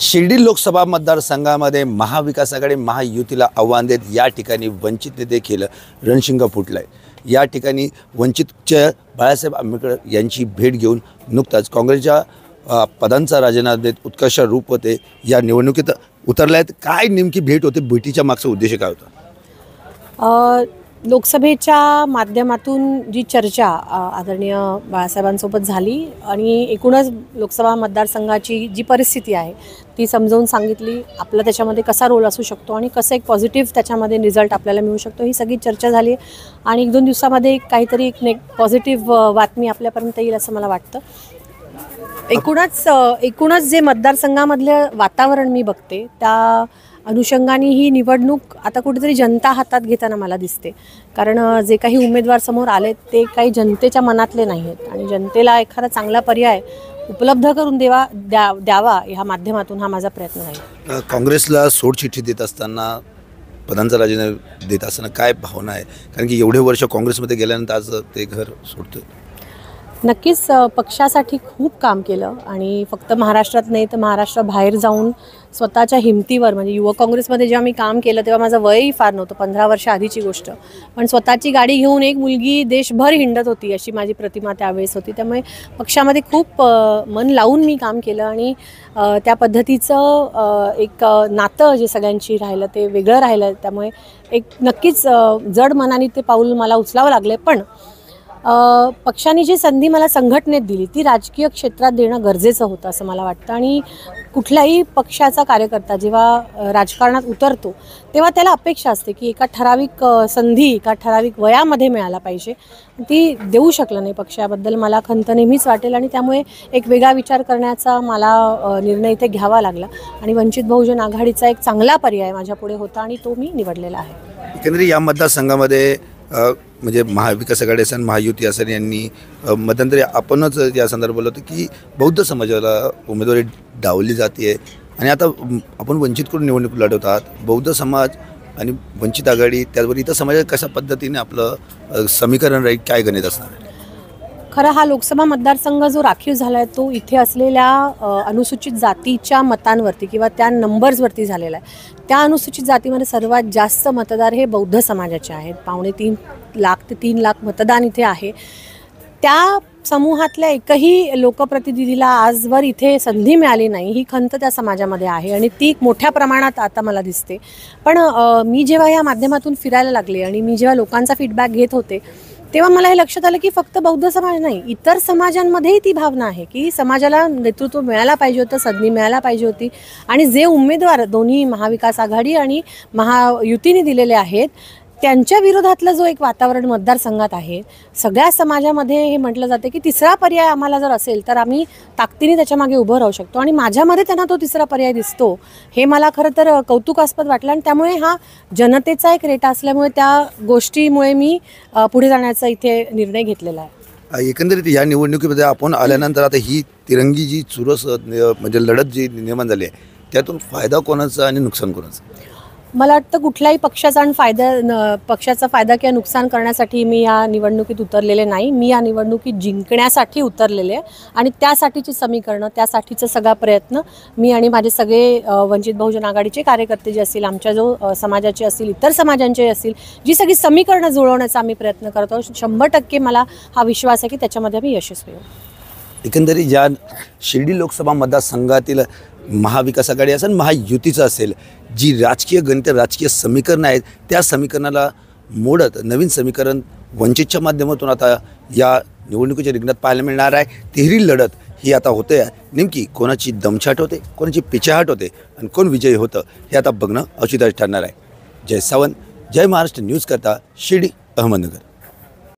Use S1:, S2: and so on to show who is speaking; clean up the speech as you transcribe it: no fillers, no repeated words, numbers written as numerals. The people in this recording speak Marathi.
S1: शिर्डी लोकसभा मतदारसंघामध्ये महाविकास आघाडी महायुतीला आव्हान देत या ठिकाणी वंचितने देखील रणशिंग फुटलाय। या ठिकाणी वंचितच्या बाळासाहेब आंबेडकर यांची भेट घेऊन नुकताच काँग्रेसच्या पदांचा राजीनामा देत उत्कर्ष रूप होते या निवडणुकीत उतरले आहेत। काय नेमकी भेट होते, भेटीच्या मागचा उद्देश काय होता?
S2: लोकसभेच्या माध्यमातून जी चर्चा आदरणीय बाळासाहेबांसोबत झाली आणि एकूणच लोकसभा मतदारसंघाची जी परिस्थिती आहे ती समजावून सांगितली, आपला त्याच्यामध्ये कसा रोल असू शकतो आणि कसं एक पॉझिटिव्ह त्याच्यामध्ये रिझल्ट आपल्याला मिळू शकतो, ही सगळी चर्चा झाली आणि 1-2 दिवसामध्ये काहीतरी एक पॉझिटिव्ह बातमी आपल्यापर्यंत येईल असं मला वाटतं। एकूणच जे मतदारसंघामधलं वातावरण मी बघते त्या अनुषंगाने ही निवडणूक आता कुठेतरी जनता हातात घेताना मला दिसते, कारण जे काही उमेदवार समोर आले ते काही जनतेच्या मनातले नाही आहेत आणि जनतेला एखादा चांगला पर्याय उपलब्ध करून द्यावा ह्या माध्यमातून हा माझा प्रयत्न आहे।
S1: काँग्रेसला सोडचिठ्ठी देत असताना, पदांचा राजीनामा देत असताना काय भावना आहे? कारण की एवढे वर्ष काँग्रेसमध्ये गेल्यानंतर आज ते घर सोडतोय।
S2: नक्कीच पक्षासाठी खूप काम केलं आणि फक्त महाराष्ट्रात नाही तर महाराष्ट्राबाहेर जाऊन स्वतःच्या हिमतीवर, म्हणजे युवक काँग्रेसमध्ये जेव्हा मी काम केलं तेव्हा माझं वयही फार नव्हतं, 15 वर्ष आधीची गोष्ट, पण स्वतःची गाडी घेऊन एक मुलगी देशभर हिंडत होती अशी माझी प्रतिमा त्यावेळेस होती। त्यामुळे पक्षामध्ये खूप मन लावून मी काम केलं आणि त्या पद्धतीचं एक नातं जे सगळ्यांशी राहिलं ते वेगळं राहिलं। त्यामुळे एक नक्कीच जड मनाने ते पाऊल मला उचलावं लागले, पण पक्षाने जी संधी मला संघटनेत दिली ती राजकीय क्षेत्रात देणं गरजेचं होतं असं मला वाटतं। आणि कुठल्याही पक्षाचा कार्यकर्ता जेव्हा राजकारणात उतरतो तेव्हा त्याला अपेक्षा असते की एका ठराविक संधी एका ठराविक वयामध्ये मिळाला पाहिजे, ती देऊ शकलं नाही पक्षाबद्दल मला खंत नेहमीच वाटेल आणि त्यामुळे एक वेगळा विचार करण्याचा मला निर्णय इथे घ्यावा लागला आणि वंचित बहुजन आघाडीचा एक चांगला पर्याय माझ्यापुढे होता आणि तो मी निवडलेला आहे।
S1: एकंदरीत या मतदारसंघामध्ये म्हणजे महाविकास आघाडी असेल महायुती असेल यांनी मध्यंतरी आपणच या संदर्भात बोललो होतो की बौद्ध समाजाला उमेदवारी डावली जाते आणि आता आपण वंचितकडून निवडणूक लढवत आहात। बौद्ध समाज आणि वंचित आघाडी त्याचबरोबर इतर समाजात कशा पद्धतीने आपलं समीकरण राहील, काय गणित असणार आहे?
S2: खरं हा लोकसभा मतदारसंघ जो राखीव झाला आहे तो इथे असलेल्या अनुसूचित जातीच्या मतांवरती किंवा त्या नंबर्सवरती झालेला आहे। त्या अनुसूचित जातीमध्ये सर्वात जास्त मतदार हे बौद्ध समाजाचे आहेत, 2.5 लाख ते 3 लाख मतदान इथे आहे। त्या समूहातल्या एकही लोकप्रतिनिधीला आजवर इथे संधी मिळाली नाही, ही खंत त्या समाजामध्ये आहे आणि ती मोठ्या प्रमाणात आता मला दिसते। पण मी जेव्हा या माध्यमातून फिरायला लागले आणि मी जेव्हा लोकांचा फीडबॅक घेत होते तेव्हा मला हे लक्षात आलं की फक्त बौद्ध समाज नाही, इतर समाजांमध्येही ती भावना आहे की समाजाला नेतृत्व मिळायला पाहिजे होतं, संधी मिळायला पाहिजे होती आणि जे उमेदवार दोन्ही महाविकास आघाडी आणि महायुतीने दिलेले आहेत त्यांच्या विरोधातलं जो एक वातावरण मतदारसंघात आहे, सगळ्या समाजामध्ये हे म्हटलं जाते की तिसरा पर्याय आम्हाला जर असेल तर आम्ही ताकदीने त्याच्यामागे उभं राहू शकतो आणि माझ्यामध्ये त्यांना तो तिसरा पर्याय दिसतो, हे मला खरं तर कौतुकास्पद वाटलं आणि त्यामुळे हा जनतेचा एक रेटा असल्यामुळे त्या गोष्टीमुळे मी पुढे जाण्याचा इथे निर्णय घेतलेला आहे।
S1: एकंदरीत या निवडणुकीमध्ये आपण आल्यानंतर आता ही तिरंगी जी चुरस म्हणजे लढत जी निर्माण झाली आहे त्यातून फायदा कोणाचा आणि नुकसान कोणाचं?
S2: मला वाटतं कुठल्याही पक्षाचा फायदा किंवा नुकसान करण्यासाठी मी या निवडणुकीत उतरलेले नाही, मी या निवडणुकीत जिंकण्यासाठी उतरलेले आहे आणि त्यासाठीची समीकरणं त्यासाठीचा सगळा प्रयत्न मी आणि माझे सगळे वंचित बहुजन आघाडीचे कार्यकर्ते जे असतील, आमच्या जो समाजाचे असतील, इतर समाजांचे असतील, जी सगळी समीकरणं जुळवण्याचा आम्ही प्रयत्न करतो, 100% मला हा विश्वास आहे की त्याच्यामध्ये आम्ही यशस्वी होऊ।
S1: एकंदरीत ज्या शिर्डी लोकसभा मतदारसंघातील महाविकास आघाडी असेल महायुतीचं असेल, जी राजकीय गणित राजकीय समीकरणं आहेत त्या समीकरणाला मोडत नवीन समीकरण वंचितच्या माध्यमातून आता या निवडणुकीच्या रिंगणात पाहायला मिळणार आहे। तिहेरी लढत ही आता होते, नेमकी कोणाची दमछाट होते, कोणाची पिछाहाट होते आणि कोण विजयी होतं हे आता बघणं औचित्य ठरणार आहे। जय सावंत, जय महाराष्ट्र न्यूज करता शिर्डी अहमदनगर।